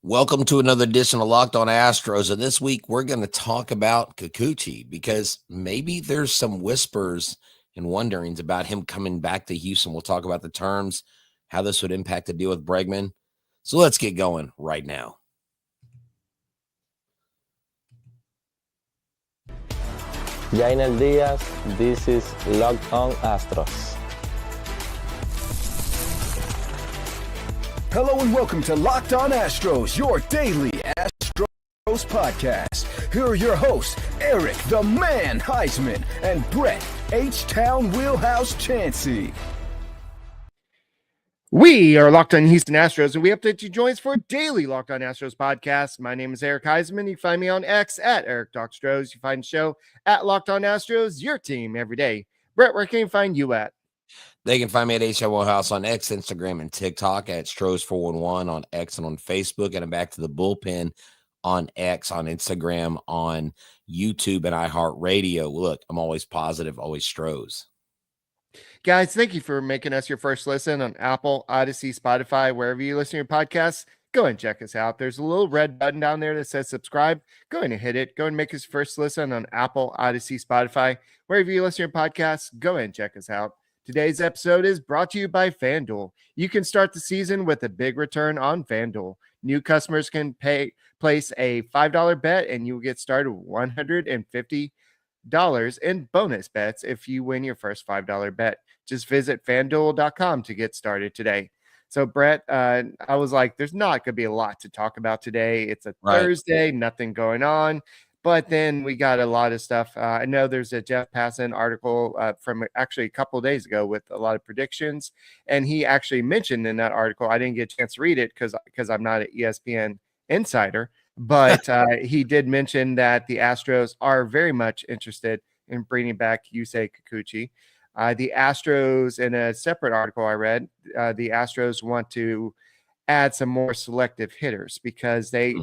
Welcome to another edition of Locked On Astros. And this week, we're going to talk about Kikuchi because maybe there's some whispers and wonderings about him coming back to Houston. We'll talk about the terms, how this would impact the deal with Bregman. So let's get going right now. Jainel Diaz, this is Locked On Astros. Hello and welcome to Locked On Astros, your daily Astros podcast. Here are your hosts, Eric the Man Huysman and Brett H-Town Wheelhouse Chancey. We are Locked On Houston Astros, and we update you join us for a daily Locked On Astros podcast. My name is Eric Huysman. You can find me on X at Eric Stros. You find the show at Locked On Astros, your team every day. Brett, where can you find you at? They can find me at H-Town House on X, Instagram, and TikTok at Stros411 on X and on Facebook. And I'm back to the bullpen on X, on Instagram, on YouTube, and iHeartRadio. Look, I'm always positive, always Stros. Guys, thank you for making us your first listen on Apple, Odyssey, Spotify, wherever you listen to your podcasts. Go ahead and check us out. There's a little red button down there that says subscribe. Go ahead and hit it. Go ahead and make us first listen on Apple, Odyssey, Spotify, wherever you listen to your podcasts. Go ahead and check us out. Today's episode is brought to you by FanDuel. You can start the season with a big return on FanDuel. New customers can place a $5 bet, and you will get started with $150 in bonus bets if you win your first $5 bet. Just visit FanDuel.com to get started today. So, Brett, I was like, there's not going to be a lot to talk about today. It's a Thursday, nothing going on. But then we got a lot of stuff. I know there's a Jeff Passan article from actually a couple of days ago with a lot of predictions. And he actually mentioned in that article, I didn't get a chance to read it because I'm not an ESPN insider. But he did mention that the Astros are very much interested in bringing back Yusei Kikuchi. The Astros, in a separate article I read, the Astros want to add some more selective hitters because they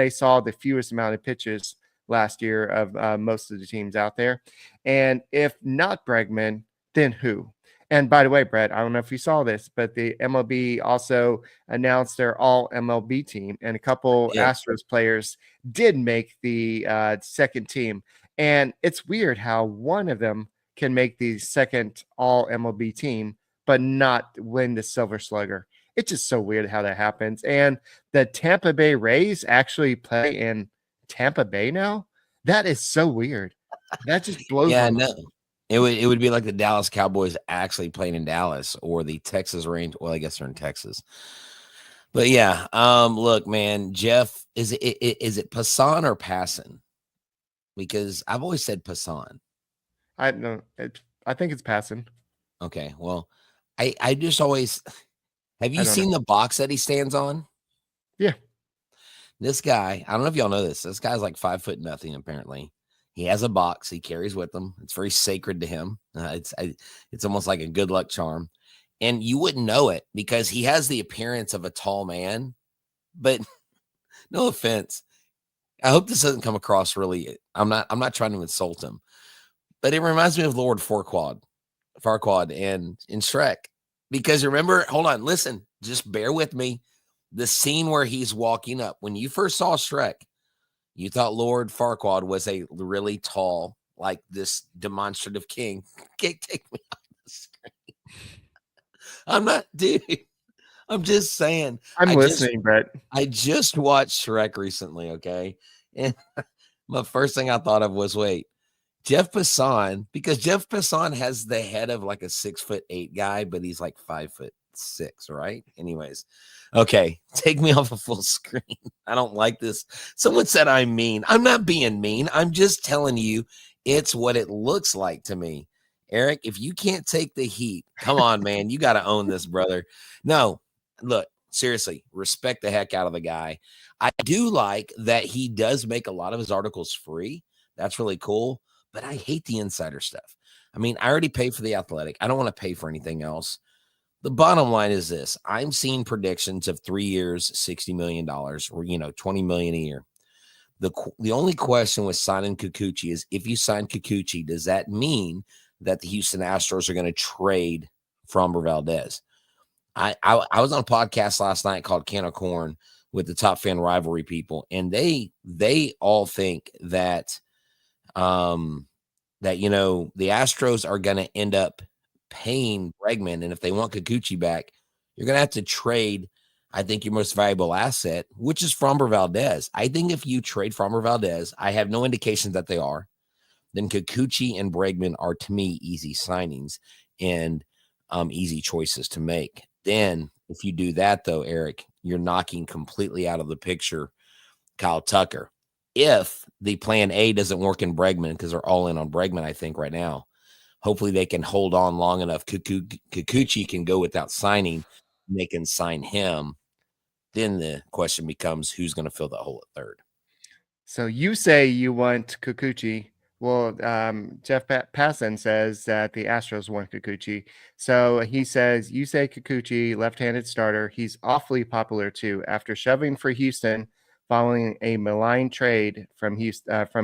saw the fewest amount of pitches last year of most of the teams out there. And if not Bregman, then who? And by the way, Brett, I don't know if you saw this, but the MLB also announced their All-MLB team, and a couple Astros players did make the second team. And it's weird how one of them can make the second All-MLB team, but not win the Silver Slugger. It's just so weird how that happens. And the Tampa Bay Rays actually play in Tampa Bay now. That is so weird. That just blows my mind. It would be like the Dallas Cowboys actually playing in Dallas, or the Texas Rangers. Well, I guess they're in Texas. But yeah, look, man, Jeff, is it Passan or Passan? Because I've always said Passan. I think it's Passan. Okay, well, I just always have you seen the box that he stands on? Yeah. This guy, I don't know if y'all know this. This guy's like 5 foot nothing, apparently. He has a box he carries with him. It's very sacred to him. It's almost like a good luck charm. And you wouldn't know it because he has the appearance of a tall man. But no offense. I hope this doesn't come across really. I'm not trying to insult him. But it reminds me of Lord Farquaad and in Shrek. Because remember, hold on, listen, just bear with me. The scene where he's walking up, when you first saw Shrek, you thought Lord Farquaad was a really tall, like this demonstrative king. Take me off the screen. I'm not, dude. I'm just saying. I'm listening, Brett. I just watched Shrek recently, okay? And my first thing I thought of was, wait, Jeff Passan, because Jeff Passan has the head of like a 6'8" guy, but he's like 5'6", right? Anyways, okay, take me off a full screen. I don't like this. Someone said I'm mean. I'm not being mean. I'm just telling you it's what it looks like to me. Eric, if you can't take the heat, come on, man. You got to own this, brother. No, look, seriously, respect the heck out of the guy. I do like that he does make a lot of his articles free. That's really cool. But I hate the insider stuff. I mean, I already paid for The Athletic. I don't want to pay for anything else. The bottom line is this. I'm seeing predictions of 3 years, $60 million, or, $20 million a year. The only question with signing Kikuchi is, if you sign Kikuchi, does that mean that the Houston Astros are going to trade Framber Valdez? I was on a podcast last night called Can of Corn with the top fan rivalry people, and they all think that that the Astros are going to end up paying Bregman, and if they want Kikuchi back, you're going to have to trade, I think, your most valuable asset, which is Framber Valdez. I think if you trade Framber Valdez, I have no indications that they are, then Kikuchi and Bregman are, to me, easy signings and easy choices to make. Then if you do that, though, Eric, you're knocking completely out of the picture Kyle Tucker. If the plan A doesn't work in Bregman, because they're all in on Bregman, I think, right now, hopefully they can hold on long enough. Kikuchi can go without signing, and they can sign him. Then the question becomes, who's going to fill that hole at third? So you say you want Kikuchi. Well, Jeff Passan says that the Astros want Kikuchi. So he says, Yusei Kikuchi, left-handed starter. He's awfully popular too. After shoving for Houston following a malign trade from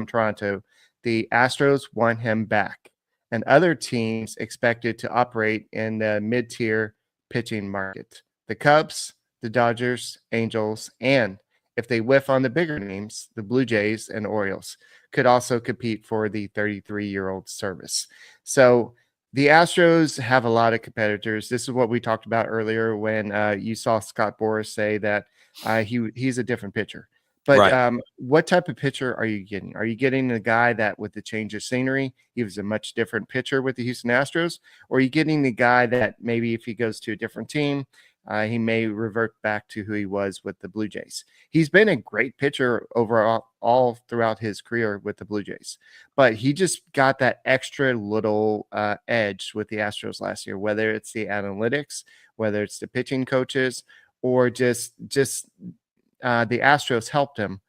Toronto, the Astros want him back. And other teams expected to operate in the mid-tier pitching market. The Cubs, the Dodgers, Angels, and if they whiff on the bigger names, the Blue Jays and Orioles could also compete for the 33-year-old service. So the Astros have a lot of competitors. This is what we talked about earlier when you saw Scott Boras say that he's a different pitcher. But Right. What type of pitcher are you getting? Are you getting a guy that with the change of scenery, he was a much different pitcher with the Houston Astros? Or are you getting the guy that maybe if he goes to a different team, he may revert back to who he was with the Blue Jays? He's been a great pitcher overall all throughout his career with the Blue Jays, but he just got that extra little edge with the Astros last year, whether it's the analytics, whether it's the pitching coaches, or just the Astros helped him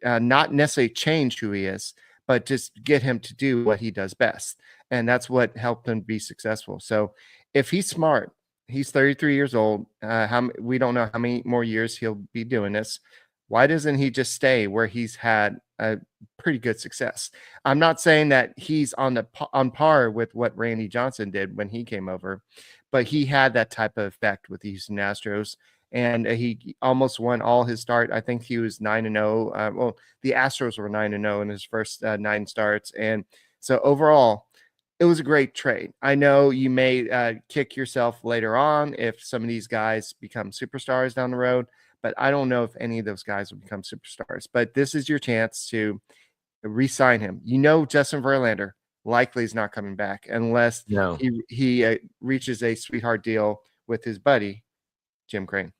not necessarily change who he is, but just get him to do what he does best. And that's what helped him be successful. So if he's smart, he's 33 years old. We don't know how many more years he'll be doing this. Why doesn't he just stay where he's had a pretty good success? I'm not saying that he's on par with what Randy Johnson did when he came over, but he had that type of effect with the Houston Astros. And he almost won all his start. I think he was 9-0. Well, the Astros were 9-0 in his first 9 starts. And so overall, it was a great trade. I know you may kick yourself later on if some of these guys become superstars down the road, but I don't know if any of those guys will become superstars. But this is your chance to re-sign him. Justin Verlander likely is not coming back unless he reaches a sweetheart deal with his buddy, Jim Crane.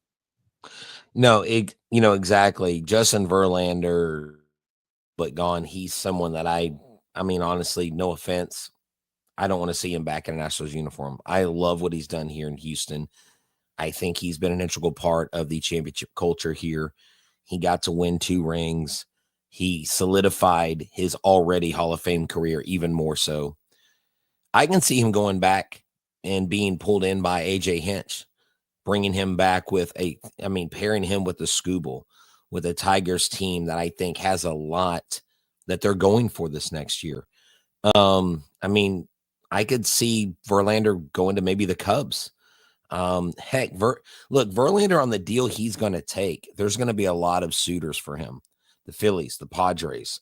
No, exactly. Justin Verlander, but gone. He's someone that I mean, honestly, no offense, I don't want to see him back in an Astros uniform. I love what he's done here in Houston. I think he's been an integral part of the championship culture here. He got to win 2 rings. He solidified his already Hall of Fame career even more so. I can see him going back and being pulled in by A.J. Hinch, bringing him back with pairing him with the Scooble, with a Tigers team that I think has a lot that they're going for this next year. I could see Verlander going to maybe the Cubs. Verlander on the deal he's going to take, there's going to be a lot of suitors for him. The Phillies, the Padres,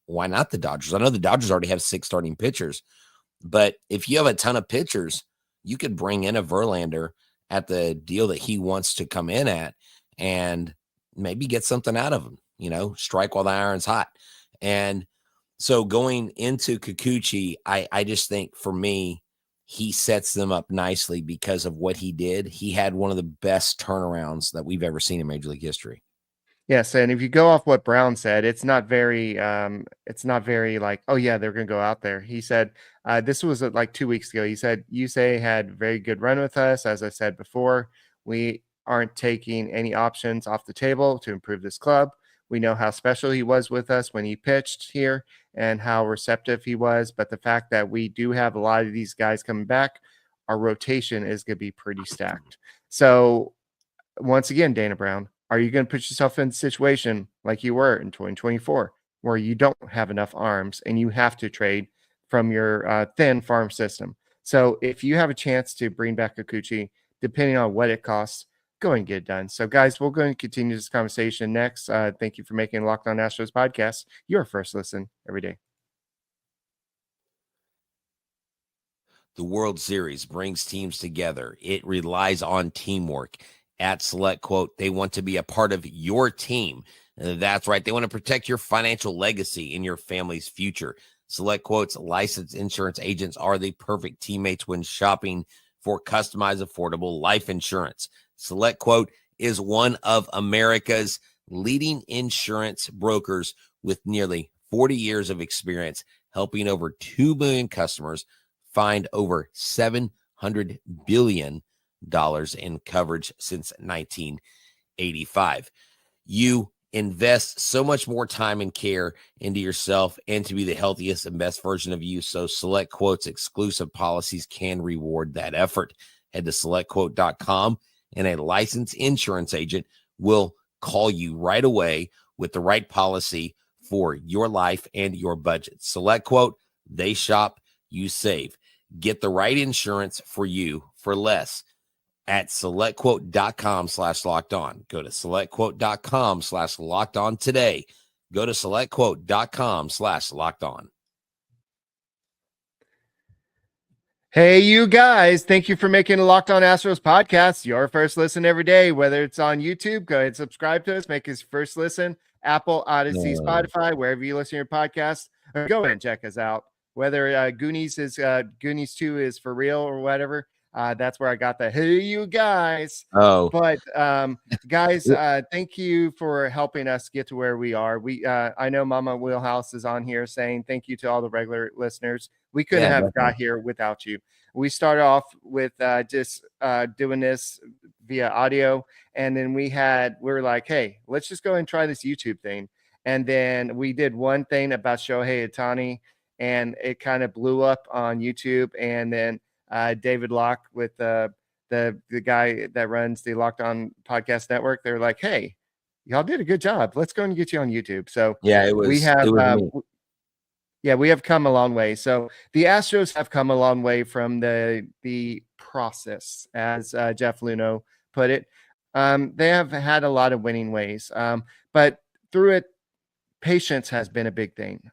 why not the Dodgers? I know the Dodgers already have 6 starting pitchers, but if you have a ton of pitchers, you could bring in a Verlander at the deal that he wants to come in at and maybe get something out of him, strike while the iron's hot. And so going into Kikuchi, I just think for me, he sets them up nicely because of what he did. He had one of the best turnarounds that we've ever seen in Major League history. Yes, and if you go off what Brown said, it's not very like, oh yeah, they're going to go out there. He said, this was like 2 weeks ago. He said, Yusei had very good run with us. As I said before, we aren't taking any options off the table to improve this club. We know how special he was with us when he pitched here and how receptive he was. But the fact that we do have a lot of these guys coming back, our rotation is going to be pretty stacked. So once again, Dana Brown, are you going to put yourself in a situation like you were in 2024 where you don't have enough arms and you have to trade from your thin farm system? So if you have a chance to bring back Kikuchi, depending on what it costs, go and get it done. So, guys, we'll go and continue this conversation next. Thank you for making Locked On Astros podcast your first listen every day. The World Series brings teams together. It relies on teamwork. At Select Quote, they want to be a part of your team. That's right. They want to protect your financial legacy and your family's future. Select Quote's licensed insurance agents are the perfect teammates when shopping for customized, affordable life insurance. Select Quote is one of America's leading insurance brokers with nearly 40 years of experience, helping over 2 million customers find over $700 billion in coverage since 1985. You invest so much more time and care into yourself and to be the healthiest and best version of you. So Select Quote's exclusive policies can reward that effort. Head to selectquote.com and a licensed insurance agent will call you right away with the right policy for your life and your budget. Select Quote, they shop, you save. Get the right insurance for you for less at selectquote.com/locked-on. Go to selectquote.com/locked-on today. Go to selectquote.com/locked-on. Hey, you guys, thank you for making the Locked On Astros podcast your first listen every day. Whether it's on YouTube, go ahead and subscribe to us, make us first listen, Apple, Odyssey, Spotify, wherever you listen to your podcast, or go ahead and check us out. Whether Goonies 2 is for real or whatever, that's where I got the hey, you guys. But guys, thank you for helping us get to where we are. I know Mama Wheelhouse is on here saying thank you to all the regular listeners. We couldn't have got here without you. We started off with just doing this via audio, and then we were like, hey, let's just go and try this YouTube thing. And then we did one thing about Shohei Ohtani, and it kind of blew up on YouTube. And then David Locke with the guy that runs the Locked On Podcast Network, they were like, hey, y'all did a good job. Let's go and get you on YouTube. So we have come a long way. So the Astros have come a long way from the process, as Jeff Luhnow put it. They have had a lot of winning ways, but through it, patience has been a big thing.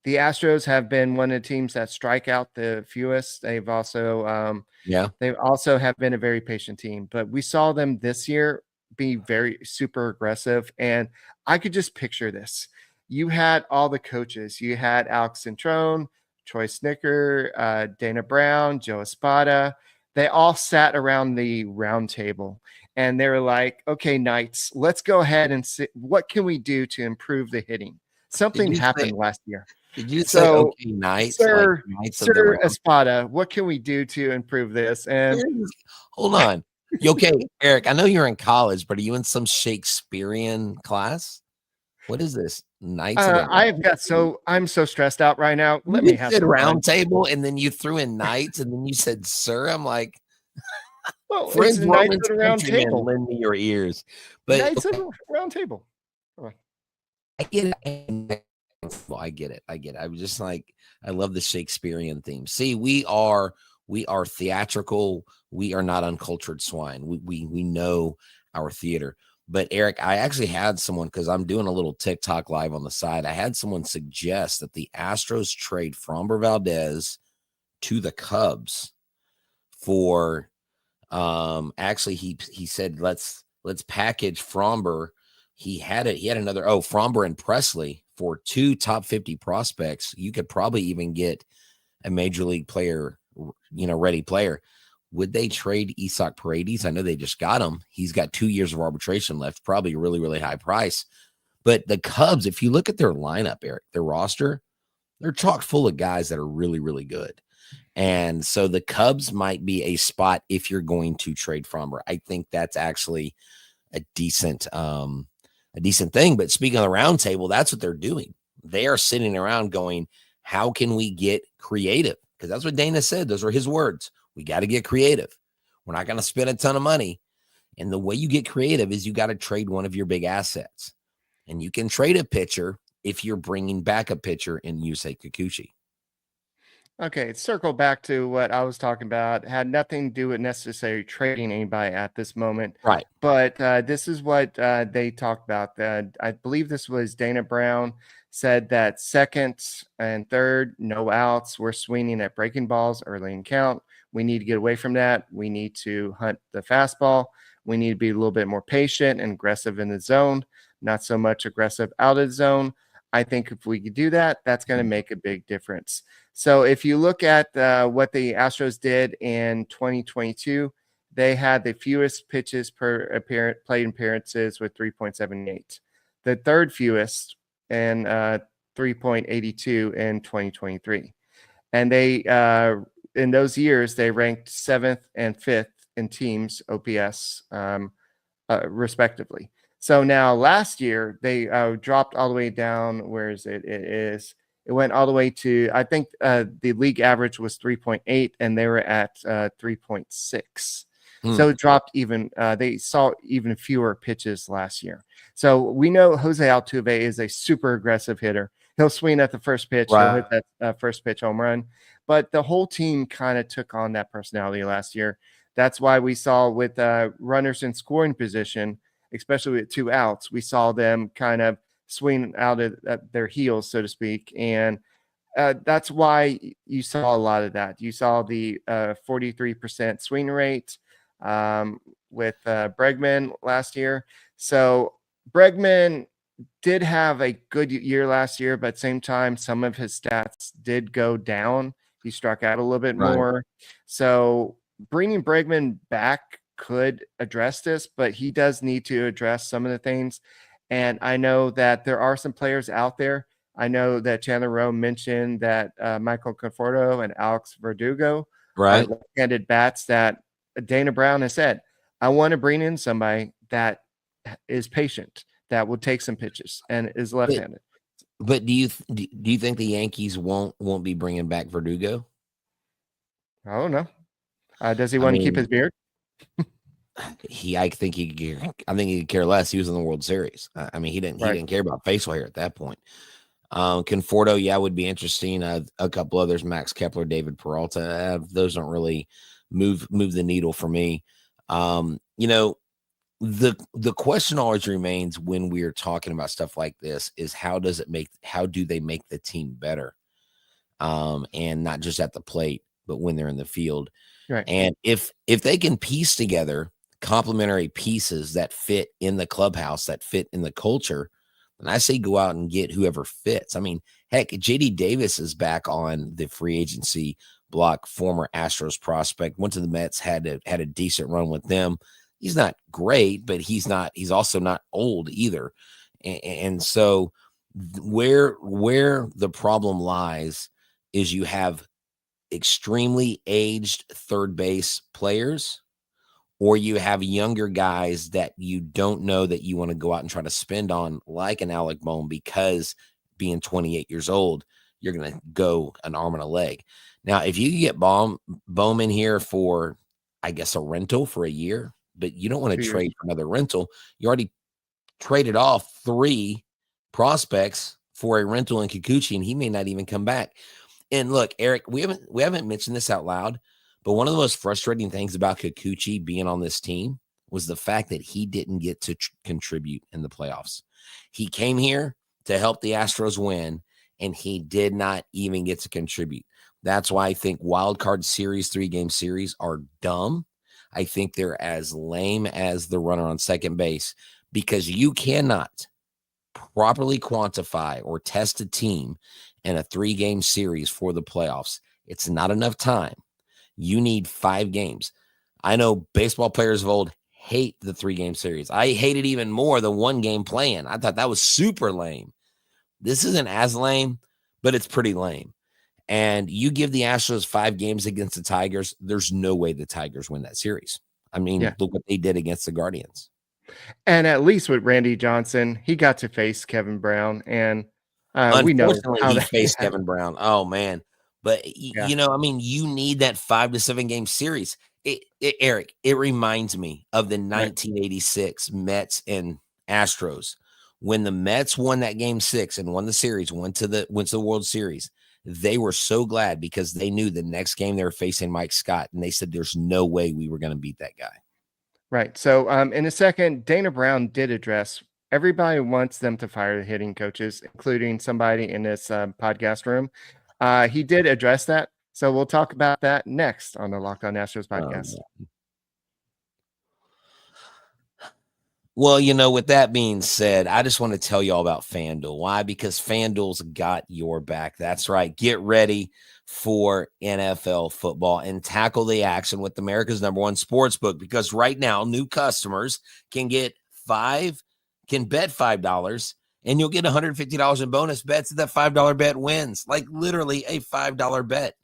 The Astros have been one of the teams that strike out the fewest. They've also have been a very patient team, but we saw them this year be very super aggressive. And I could just picture this. You had all the coaches. You had Alex Centrone, Troy Snicker, Dana Brown, Joe Espada. They all sat around the round table, and they were like, okay, Knights, let's go ahead and see what can we do to improve the hitting. Something happened last year. Did you say okay, Knights? Sir Espada, what can we do to improve this? And hold on. Okay, Eric, I know you're in college, but are you in some Shakespearean class? What is this? Knights? I'm so stressed out right now. Let me have a round table, and then you threw in Knights, and then you said, sir. I'm like, well, it's Knights at a round table. Lend me your ears. But Knights at a round table. I get it. Well, I get it. I was just like, I love the Shakespearean theme. See, we are theatrical. We are not uncultured swine. We know our theater. But Eric, I actually had someone, because I'm doing a little TikTok live on the side. I had someone suggest that the Astros trade Framber Valdez to the Cubs for actually he said let's package Framber. He had another Framber and Presley for 2 top 50 prospects. You could probably even get a major league player, ready player. Would they trade Isaac Paredes? I know they just got him. He's got 2 years of arbitration left, probably a really, really high price. But the Cubs, if you look at their lineup, Eric, their roster, they're chock full of guys that are really, really good. And so the Cubs might be a spot if you're going to trade Framber. I think that's actually a decent thing. But speaking of the round table, that's what they're doing. They are sitting around going, how can we get creative? Because that's what Dana said. Those were his words. We got to get creative. We're not going to spend a ton of money. And the way you get creative is you got to trade one of your big assets. And you can trade a pitcher if you're bringing back a pitcher in Yusei Kikuchi. Okay, circle back to what I was talking about. Had nothing to do with necessarily trading anybody at this moment, Right. but this is what they talked about. I believe this was Dana Brown said that second and third, no outs. We're swinging at breaking balls early in count. We need to get away from that. We need to hunt the fastball. We need to be a little bit more patient and aggressive in the zone, not so much aggressive out of the zone. I think if we could do that, that's going to make a big difference. So if you look at what the Astros did in 2022, they had the fewest pitches per plate appearances with 3.78. The third fewest in 3.82 in 2023. And they in those years, they ranked 7th and 5th in teams OPS respectively. So now last year, they dropped all the way down. Where is it? It went all the way to, I think the league average was 3.8 and they were at 3.6. So it dropped even, they saw even fewer pitches last year. So we know Jose Altuve is a super aggressive hitter. He'll swing at the first pitch. Right. He'll hit that first pitch home run. But the whole team kind of took on that personality last year. That's why we saw with runners in scoring position, especially with 2 outs, we saw them kind of swing out of their heels, so to speak. And that's why you saw a lot of that. You saw the 43% swing rate with Bregman last year. So Bregman did have a good year last year, but at the same time, some of his stats did go down. He struck out a little bit more. So bringing Bregman back could address this, but he does need to address some of the things. And I know that there are some players out there. I know that Chandler Rome mentioned that Michael Conforto and Alex Verdugo are left-handed bats that Dana Brown has said, I want to bring in somebody that is patient, that will take some pitches and is left-handed. But do you think the Yankees won't be bringing back Verdugo? I don't know. Does he want to keep his beard? I think he could care less. He was in the World Series. I mean, he didn't care about facial hair at that point. Conforto, would be interesting. A couple others, Max Kepler, David Peralta. Those don't really move the needle for me. The question always remains when we're talking about stuff like this is how do they make the team better? And not just at the plate, but when they're in the field. Right. And if they can piece together complementary pieces that fit in the clubhouse, that fit in the culture, then I say go out and get whoever fits. I mean, heck, JD Davis is back on the free agency block, former Astros prospect, went to the Mets, had a decent run with them. He's not great, but he's also not old either. And so where the problem lies is you have extremely aged third base players, or you have younger guys that you don't know that you want to go out and try to spend on, like an Alec Bohm, because being 28 years old, you're going to go an arm and a leg. Now, if you get Bohm in here for, I guess, a rental for a year, but you don't want to trade for another rental. You already traded off 3 prospects for a rental in Kikuchi, and he may not even come back. And look, Eric, we haven't mentioned this out loud, but one of the most frustrating things about Kikuchi being on this team was the fact that he didn't get to contribute in the playoffs. He came here to help the Astros win, and he did not even get to contribute. That's why I think wild card series, 3-game series, are dumb. I think they're as lame as the runner on second base, because you cannot properly quantify or test a team in a 3-game series for the playoffs. It's not enough time. You need 5 games. I know baseball players of old hate the 3-game series. I hate it even more the 1-game plan. I thought that was super lame. This isn't as lame, but it's pretty lame. And you give the Astros 5 games against the Tigers, there's no way the Tigers win that series. I mean, Look what they did against the Guardians. And at least with Randy Johnson, he got to face Kevin Brown, and we know how he faced Kevin Brown. Oh man. But I mean, you need that 5 to 7 game series. Eric, it reminds me of the 1986 Mets and Astros when the Mets won that game 6 and won the series, went to the World Series. They were so glad because they knew the next game they were facing Mike Scott, and they said there's no way we were going to beat that guy. Right. So in a second, Dana Brown did address everybody wants them to fire the hitting coaches, including somebody in this podcast room. He did address that. So we'll talk about that next on the Locked On Astros podcast. Well, with that being said, I just want to tell you all about FanDuel. Why? Because FanDuel's got your back. That's right. Get ready for NFL football and tackle the action with America's #1 sports book, because right now new customers can bet $5 and you'll get $150 in bonus bets if that $5 bet wins. Like literally a $5 bet.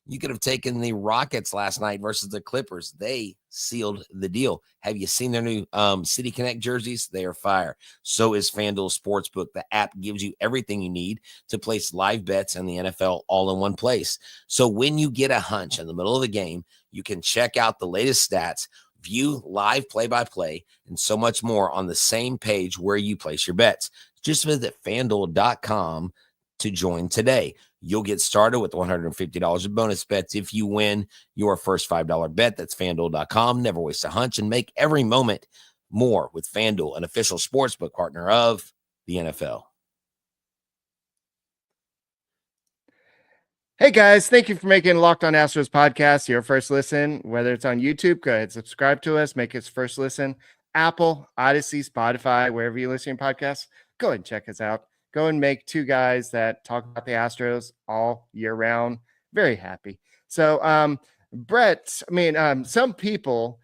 You could have taken the Rockets last night versus the Clippers. They sealed the deal. Have you seen their new City Connect jerseys? They are fire. So is FanDuel Sportsbook. The app gives you everything you need to place live bets in the NFL all in one place. So when you get a hunch in the middle of the game, you can check out the latest stats, view live play-by-play, and so much more on the same page where you place your bets. Just visit FanDuel.com to join today. You'll get started with $150 in bonus bets if you win your first $5 bet. That's FanDuel.com. Never waste a hunch and make every moment more with FanDuel, an official sportsbook partner of the NFL. Hey guys, thank you for making Locked On Astros podcast your first listen. Whether it's on YouTube, go ahead, subscribe to us, make it first listen. Apple, Odyssey, Spotify, wherever you listen to your podcasts, go ahead and check us out. Go and make two guys that talk about the Astros all year round very happy. So, Brett, some people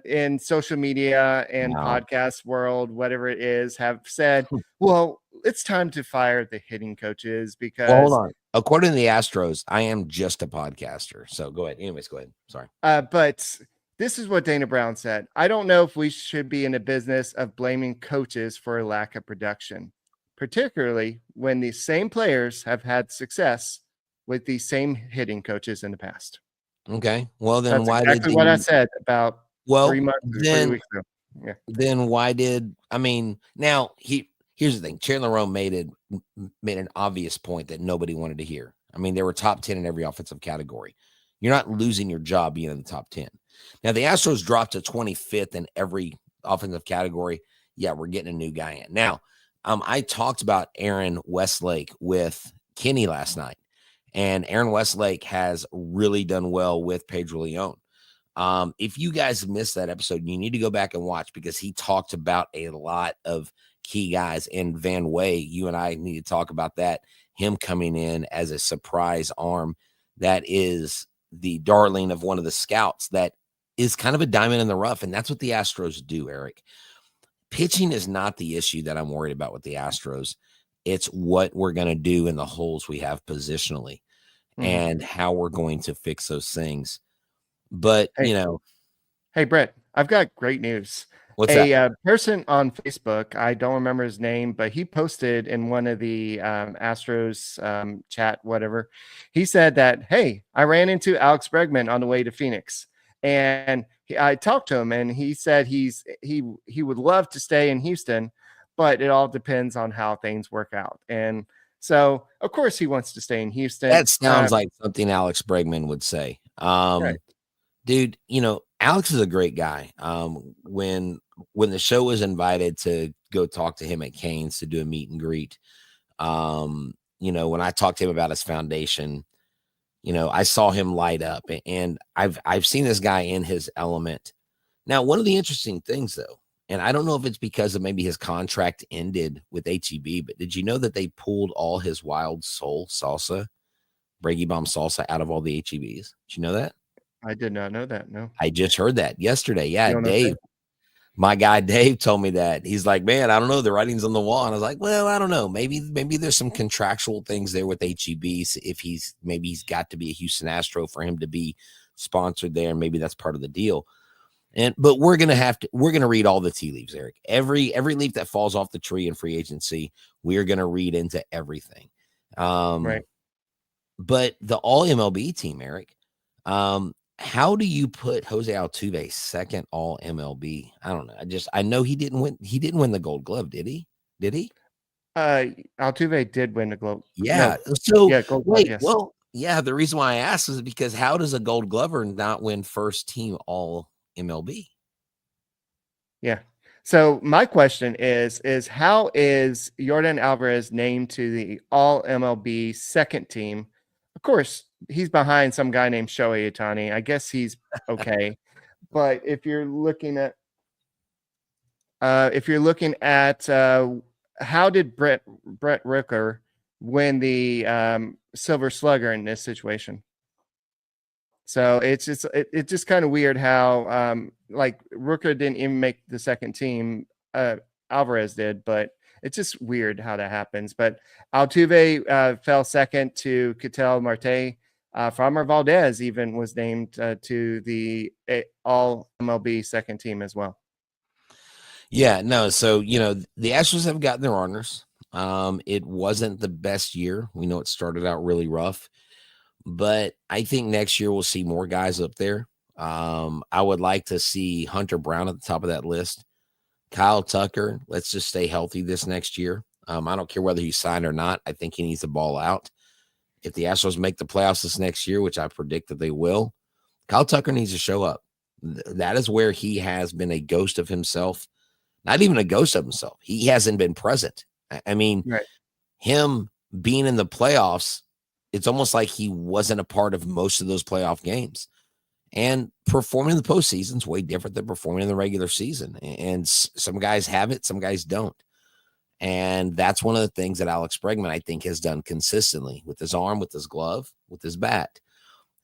in social media and podcast world, whatever it is, have said, well, it's time to fire the hitting coaches because hold on. According to the Astros, I am just a podcaster. So go ahead. Anyways, go ahead. Sorry. But this is what Dana Brown said. I don't know if we should be in the business of blaming coaches for a lack of production, particularly when these same players have had success with these same hitting coaches in the past. Okay. Well, then That's why exactly what I said about 3 months or 3 weeks ago. Yeah. Then why did now here's the thing. Chandler Rome made an obvious point that nobody wanted to hear. They were top 10 in every offensive category. You're not losing your job being in the top 10. Now the Astros dropped to 25th in every offensive category. Yeah, we're getting a new guy in. Now, I talked about Aaron Westlake with Kenny last night, and Aaron Westlake has really done well with Pedro Leon. If you guys missed that episode, you need to go back and watch because he talked about a lot of key guys. And Van Way, you and I need to talk about that. Him coming in as a surprise arm that is the darling of one of the scouts that is kind of a diamond in the rough. And that's what the Astros do, Eric. Pitching is not the issue that I'm worried about with the Astros. It's what we're going to do in the holes we have positionally and how we're going to fix those things. But, Hey, Brett, I've got great news. What's that? A person on Facebook, I don't remember his name, but he posted in one of the Astros chat, whatever. He said that, hey, I ran into Alex Bregman on the way to Phoenix. And I talked to him, and he said he would love to stay in Houston, but it all depends on how things work out. And so, of course, he wants to stay in Houston. That sounds like something Alex Bregman would say. Right. Dude, Alex is a great guy. When the show was invited to go talk to him at Canes to do a meet and greet, when I talked to him about his foundation, I saw him light up, and I've seen this guy in his element. Now, one of the interesting things, though, and I don't know if it's because of maybe his contract ended with HEB, but did you know that they pulled all his Wild Soul salsa, Braggy Bomb salsa, out of all the HEBs? Did you know that? I did not know that. No, I just heard that yesterday. Yeah, Dave, my guy Dave told me that. He's like, man, I don't know. The writing's on the wall. And I was like, well, I don't know. Maybe there's some contractual things there with HEBs. If he's got to be a Houston Astro for him to be sponsored there. Maybe that's part of the deal. But we're gonna read all the tea leaves, Eric. Every leaf that falls off the tree in free agency, we're gonna read into everything. Right. But the All-MLB team, Eric, how do you put Jose Altuve second All-MLB? I don't know. I know he didn't win the Gold Glove, did he? Did he? Altuve did win the Globe. Yeah. No, So yeah, Gold Glove, wait, yes. well, yeah, the reason why I asked is because how does a Gold Glover not win first team all MLB? Yeah. So my question is how is Jordan Alvarez named to the All MLB second team? Of course, he's behind some guy named Shohei Ohtani. I guess he's okay. But if you're looking at how did Brett Rooker win the Silver Slugger in this situation? So it's just kind of weird how like Rooker didn't even make the second team. Alvarez did, but it's just weird how that happens. But Altuve fell second to Ketel Marte. Framber Valdez even was named to the All MLB second team as well. Yeah, no. So, the Astros have gotten their honors. It wasn't the best year. We know it started out really rough, but I think next year we'll see more guys up there. I would like to see Hunter Brown at the top of that list. Kyle Tucker, let's just stay healthy this next year. I don't care whether he's signed or not. I think he needs to ball out. If the Astros make the playoffs this next year, which I predict that they will, Kyle Tucker needs to show up. That is where he has been a ghost of himself. Not even a ghost of himself. He hasn't been present. I mean, Right. Him being in the playoffs, it's almost like he wasn't a part of most of those playoff games. And performing in the postseason is way different than performing in the regular season. And some guys have it, some guys don't. And that's one of the things that Alex Bregman, I think, has done consistently with his arm, with his glove, with his bat.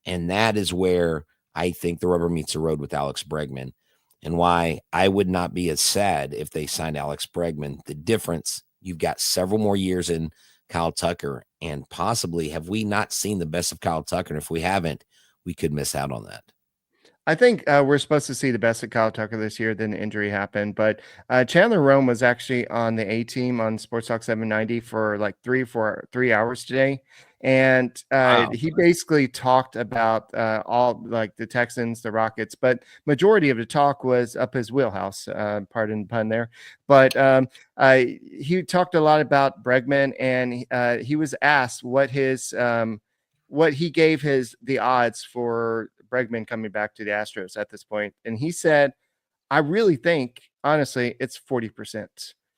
And that is where I think the rubber meets the road with Alex Bregman, and why I would not be as sad if they signed Alex Bregman. The difference, you've got several more years in Kyle Tucker, and possibly have we not seen the best of Kyle Tucker? And if we haven't, we could miss out on that. I think we're supposed to see the best of Kyle Tucker this year. Then the injury happened, but Chandler Rome was actually on the A team on Sports Talk 790 for like 3 hours today, and Wow. he basically talked about all like the Texans, the Rockets, but majority of the talk was up his wheelhouse. Pardon the pun there, but he talked a lot about Bregman, and he was asked what he gave the odds for Bregman coming back to the Astros at this point. And he said, I really think, honestly, it's 40%.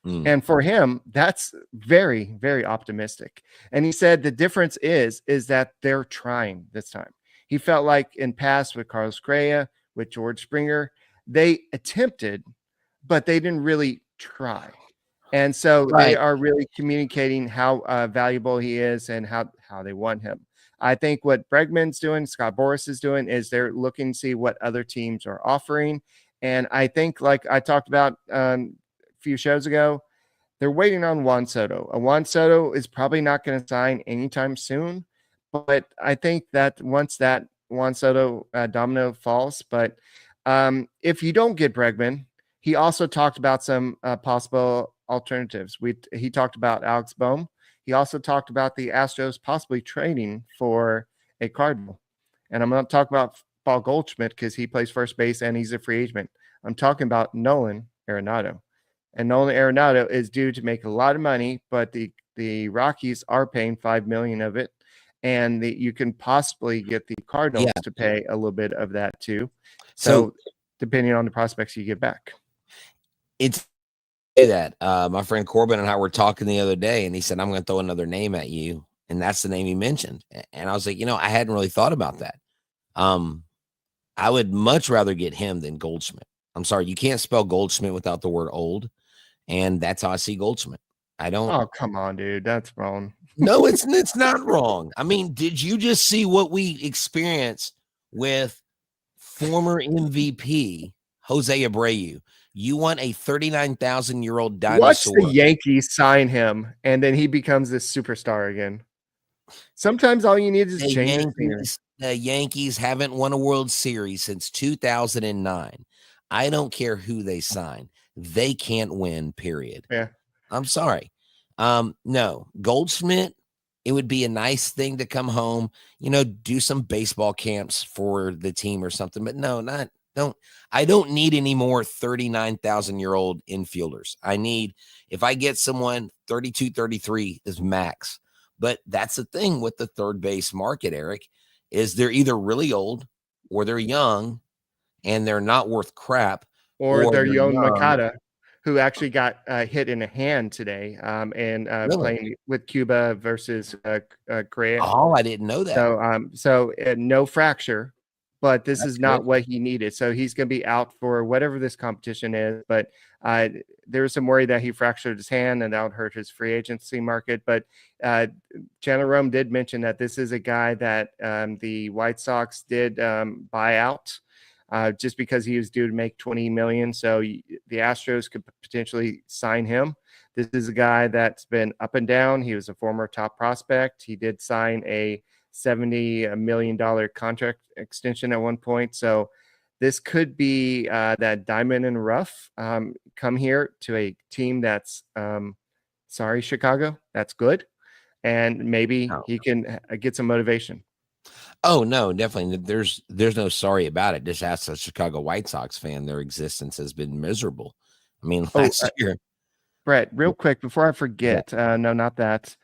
And for him, that's very, very optimistic. And he said the difference is that they're trying this time. He felt like in past with Carlos Correa, with George Springer, they attempted, but they didn't really try. And so they are really communicating how valuable he is and how they want him. I think what Bregman's doing, Scott Boras is doing, is they're looking to see what other teams are offering. And I think, like I talked about a few shows ago, they're waiting on Juan Soto. Juan Soto is probably not going to sign anytime soon. But I think that once that Juan Soto domino falls, but if you don't get Bregman, he also talked about some possible alternatives. He talked about Alex Bohm. He also talked about the Astros possibly trading for a Cardinal. And I'm not talking about Paul Goldschmidt because he plays first base and he's a free agent. I'm talking about Nolan Arenado. And Nolan Arenado is due to make a lot of money, but the Rockies are paying $5 million of it. And you can possibly get the Cardinals to pay a little bit of that too. So depending on the prospects you get back. It's that my friend Corbin and I were talking the other day, and he said, I'm going to throw another name at you. And that's the name he mentioned. And I was like, I hadn't really thought about that. I would much rather get him than Goldschmidt. I'm sorry. You can't spell Goldschmidt without the word old. And that's how I see Goldschmidt. I don't. Oh, come on, dude. That's wrong. No, it's not wrong. I mean, did you just see what we experienced with former MVP Jose Abreu? You want a 39,000-year-old dinosaur. Watch the Yankees sign him, and then he becomes this superstar again. Sometimes all you need is change. The Yankees haven't won a World Series since 2009. I don't care who they sign. They can't win, period. Yeah. I'm sorry. No, Goldschmidt, it would be a nice thing to come home, do some baseball camps for the team or something. But no, I don't need any more 39,000-year-old infielders. I need, if I get someone 32, 33 is max. But that's the thing with the third base market, Eric, is they're either really old or they're young and they're not worth crap. Or they're young young. Makata, who actually got hit in a hand today Really? playing with Cuba versus Korea. Oh, I didn't know that. So no fracture, but this That's is not good. what he needed. So he's going to be out for whatever this competition is. But there was some worry that he fractured his hand and that would hurt his free agency market. But Chandler Rome did mention that this is a guy that the White Sox did buy out. Just because he was due to make $20 million. So the Astros could potentially sign him. This is a guy that's been up and down. He was a former top prospect. He did sign a $70 million contract extension at one point. So this could be that diamond in the rough. Come here to a team that's, sorry, Chicago, that's good. And maybe he can get some motivation. Oh, no, definitely. There's no sorry about it. Just ask a Chicago White Sox fan. Their existence has been miserable. I mean, last year. Brett, real quick, before I forget. No, not that.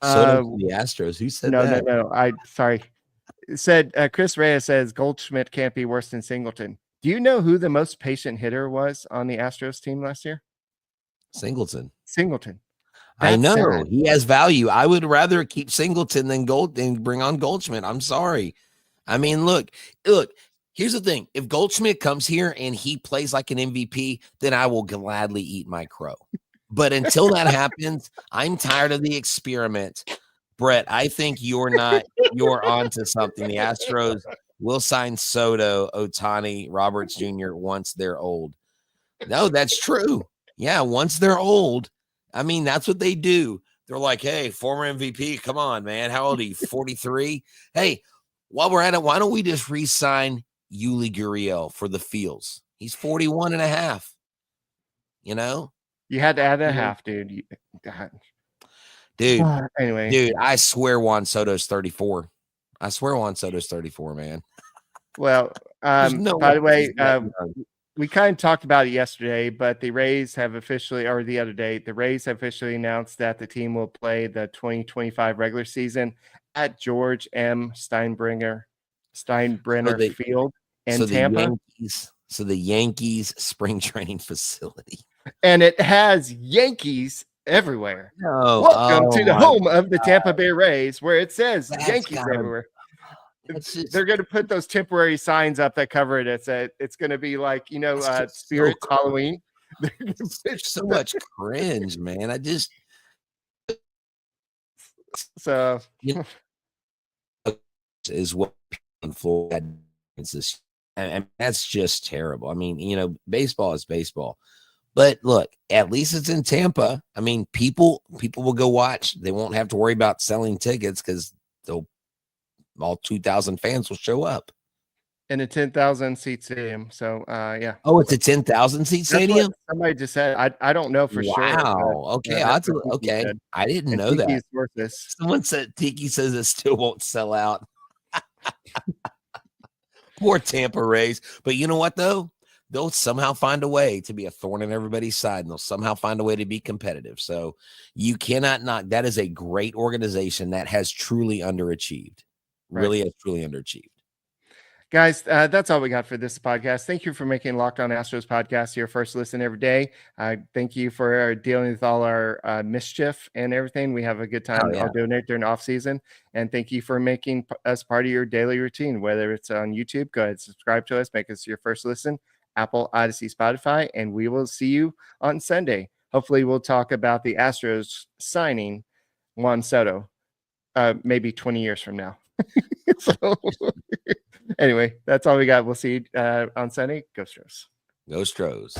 So the Astros. Who said that? No. Sorry. It said Chris Reyes says Goldschmidt can't be worse than Singleton. Do you know who the most patient hitter was on the Astros team last year? Singleton. That's I know sad. he has value. I would rather keep Singleton than bring on Goldschmidt. I'm sorry. I mean, look, here's the thing. If Goldschmidt comes here and he plays like an MVP, then I will gladly eat my crow. But until that happens, I'm tired of the experiment. Brett, I think you're on to something. The Astros will sign Soto, Ohtani, Roberts Jr. once they're old. No, that's true. Yeah, once they're old. I mean, that's what they do. They're like, hey, former MVP, come on, man. How old are you, 43? Hey, while we're at it, why don't we just re-sign Yuli Gurriel for the Fields? He's 41 and a half. You know? You had to add a half, dude. Dude, anyway. Dude, I swear Juan Soto's 34. I swear Juan Soto's 34, man. Well, by the way, we kind of talked about it yesterday, but the Rays have officially, or the other day, the Rays have officially announced that the team will play the 2025 regular season at George M. Steinbrenner Field in Tampa. The Yankees spring training facility. And it has Yankees everywhere. No, welcome to the home of the Tampa Bay Rays, where it says Yankees everywhere. They're going to put those temporary signs up that cover it. It's going to be like, Spirit Halloween. There's so much cringe, man. Is what in Florida is this, and that's just terrible. I mean, baseball is baseball. But look, at least it's in Tampa. I mean, people will go watch. They won't have to worry about selling tickets because all 2,000 fans will show up. In a 10,000 seat stadium. So, yeah. Oh, it's a 10,000 seat stadium? Somebody just said. I don't know for sure. Wow. Okay. Okay. I didn't know that. Someone said Tiki says it still won't sell out. Poor Tampa Rays. But you know what, though? They'll somehow find a way to be a thorn in everybody's side, and they'll somehow find a way to be competitive. So you cannot knock. That is a great organization that has truly underachieved. Really has truly underachieved. Guys, that's all we got for this podcast. Thank you for making Locked On Astros podcast your first listen every day. Thank you for dealing with all our mischief and everything. We have a good time all doing it during off season. And thank you for making us part of your daily routine, whether it's on YouTube. Go ahead, subscribe to us, make us your first listen. Apple, Odyssey, Spotify, and we will see you on Sunday. Hopefully, we'll talk about the Astros signing Juan Soto, maybe 20 years from now. So, anyway, that's all we got. We'll see you on Sunday. Go Astros. Go Astros.